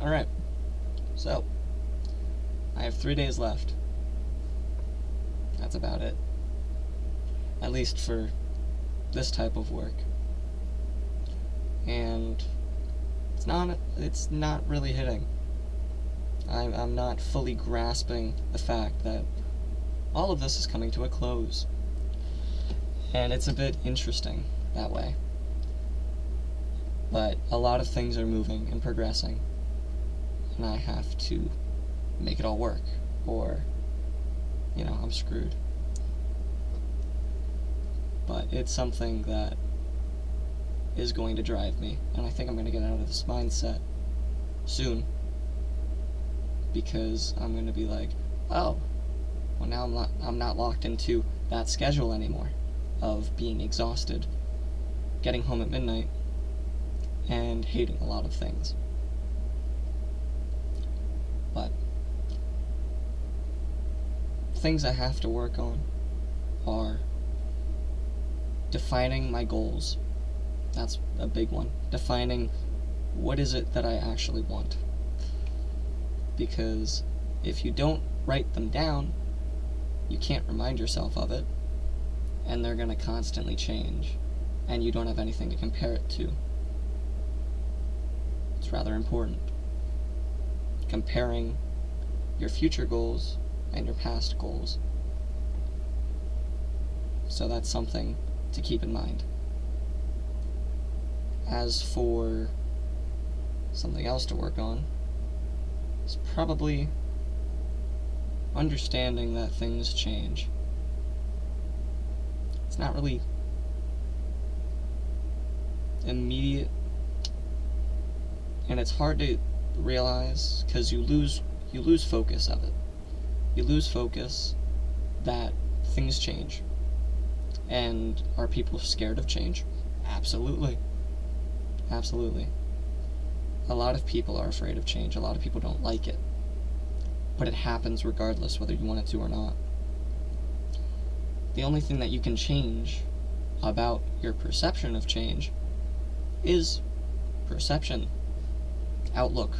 Alright, so I have 3 days left. That's about it. At least for this type of work. And it's not really hitting. I'm not fully grasping the fact that all of this is coming to a close. And it's a bit interesting that way. But a lot of things are moving and progressing, and I have to make it all work, or, I'm screwed. But it's something that is going to drive me, and I think I'm going to get out of this mindset soon, because I'm going to be like, oh, well, now I'm not locked into that schedule anymore of being exhausted, getting home at midnight, and hating a lot of things. But things I have to work on are defining my goals. That's a big one. Defining what is it that I actually want. Because if you don't write them down, you can't remind yourself of it, and they're going to constantly change, and you don't have anything to compare it to. It's rather important. Comparing your future goals and your past goals. So that's something to keep in mind. As for something else to work on, it's probably understanding that things change. It's not really immediate, and it's hard to realize because you lose focus of it. You lose focus that things change. And are people scared of change? Absolutely. Absolutely. A lot of people are afraid of change. A lot of people don't like it. But it happens regardless whether you want it to or not. The only thing that you can change about your perception of change is perception, outlook.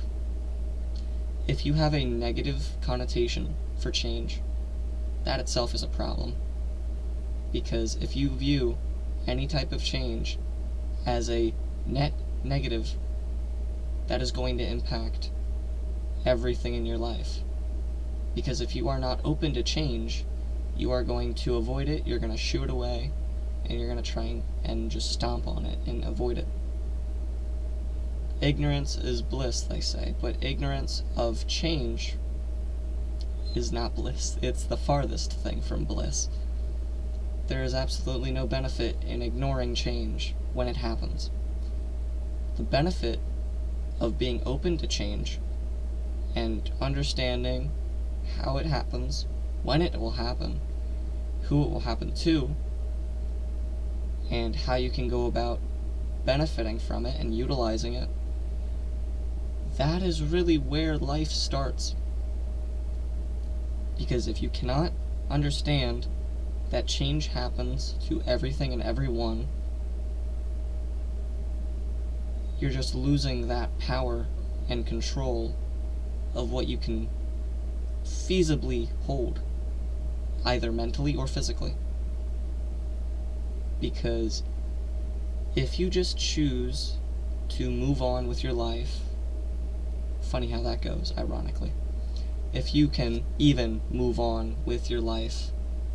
If you have a negative connotation for change, that itself is a problem. Because if you view any type of change as a net negative, that is going to impact everything in your life. Because if you are not open to change, you are going to avoid it, you're going to shoo it away, and you're going to try and just stomp on it and avoid it. Ignorance is bliss, they say, but ignorance of change is not bliss. It's the farthest thing from bliss. There is absolutely no benefit in ignoring change when it happens. The benefit of being open to change and understanding how it happens, when it will happen, who it will happen to, and how you can go about benefiting from it and utilizing it, that is really where life starts. Because if you cannot understand that change happens to everything and everyone, you're just losing that power and control of what you can feasibly hold, either mentally or physically. Because if you just choose to move on with your life, funny how that goes, ironically. If you can even move on with your life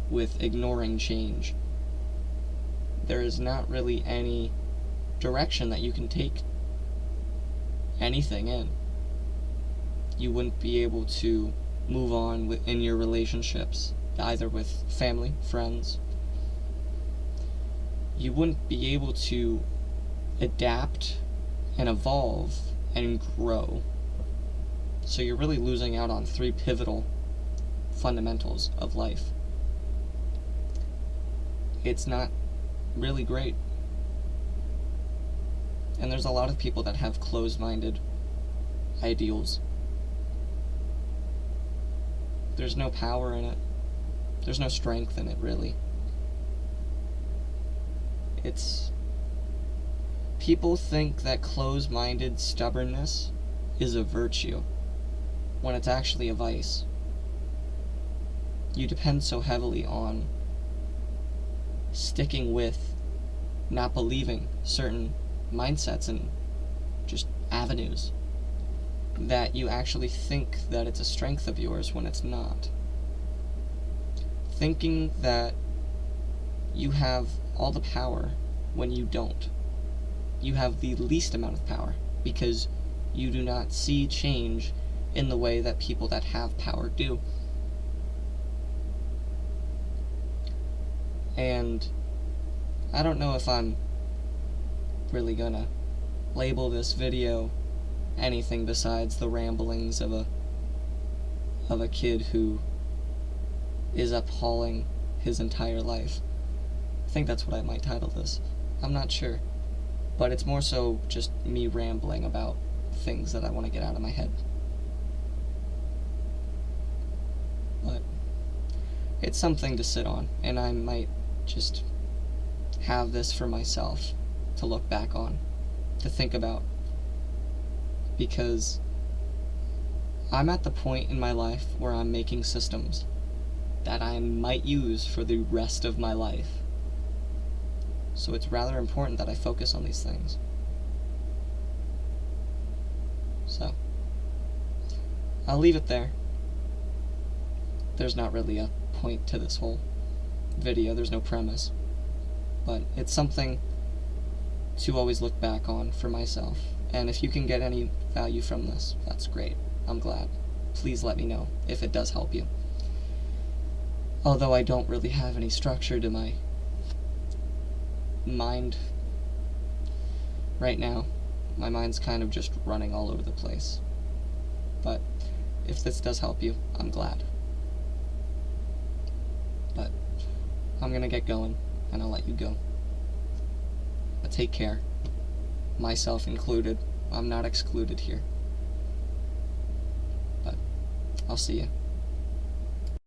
with ignoring change, there is not really any direction that you can take anything in. You wouldn't be able to move on in your relationships, either with family, friends. You wouldn't be able to adapt and evolve and grow. So you're really losing out on 3 pivotal fundamentals of life. It's not really great. And there's a lot of people that have closed-minded ideals. There's no power in it. There's no strength in it, really. People think that closed-minded stubbornness is a virtue when it's actually a vice. You depend so heavily on sticking with not believing certain mindsets and just avenues that you actually think that it's a strength of yours when it's not. Thinking that you have all the power when you don't. You have the least amount of power because you do not see change in the way that people that have power do. And I don't know if I'm really gonna label this video anything besides the ramblings of a kid who is uphauling his entire life. I think that's what I might title this. I'm not sure. But it's more so just me rambling about things that I want to get out of my head. But it's something to sit on, and I might just have this for myself to look back on, to think about. Because I'm at the point in my life where I'm making systems that I might use for the rest of my life. So it's rather important that I focus on these things. So, I'll leave it there. There's not really a point to this whole video, there's no premise. But it's something to always look back on for myself. And if you can get any value from this, that's great. I'm glad. Please let me know if it does help you. Although I don't really have any structure to my mind right now. My mind's kind of just running all over the place. But if this does help you, I'm glad. But I'm gonna get going, and I'll let you go. But take care. Myself included. I'm not excluded here. But I'll see you.